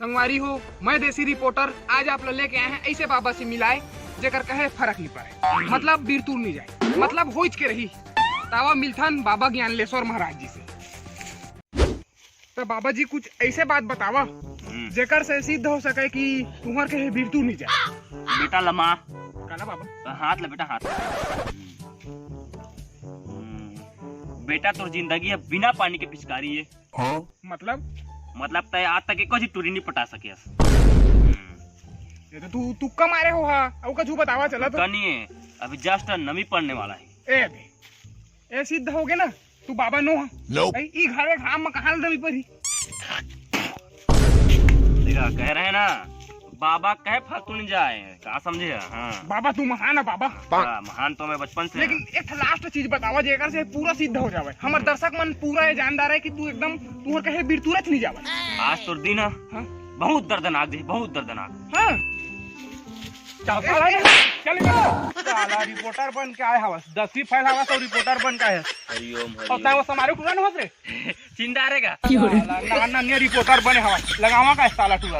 संगवारी हो, मैं देसी रिपोर्टर आज आप लोग लेके आए हैं ऐसे बाबा से मिलाए जेकर कहे फर्क नहीं पड़े, मतलब बीरतूर नहीं जाए, मतलब होइच के रही तावा मिलथन बाबा ज्ञानलेश्वर महाराज जी से। तो बाबा जी कुछ ऐसे बात बतावा जेकर से सिद्ध हो सके कि तुम्हार कहे बीरतूर नहीं जाए। बेटा लमा काला बाबा हाथ ले बेटा हाथ। बेटा तोर जिंदगी है बिना पानी के पिचकारी है। मतलब तय आज तक एक टूरी नहीं पटा सके। ये तो तू तुक्का मारे हो हा और कछु बतावा चला तो कनी है अभी जस्ट नमी पड़ने वाला है। ए सिद्ध हो गए ना तू बाबा नो ई घरे घाम में कहां नमी पड़ी। देखा कह रहे हैं ना बाबा कहे फालतू नहीं जाए का समझे। हाँ बाबा तू महान है बाबा। महान तो मैं बचपन से। लेकिन एक लास्ट चीज बतावा जेकर से पूरा सिद्ध हो जावे। हमार दर्शक मन पूरा ये जानदार है कि तू एकदम तू कहे बीरतूरत नहीं जावे। आज तो दिन हाँ? बहुत दर्दनाक दे बहुत दर्दनाक। हाँ? चल साला रिपोर्टर बन के आए हवस 10वीं फैल हवस और रिपोर्टर बन के आए। हरिओम और तावा समारोह टूरा न होत रे चिंता रहेगा ना रिपोर्टर बने हवस लगावा का साला टूरा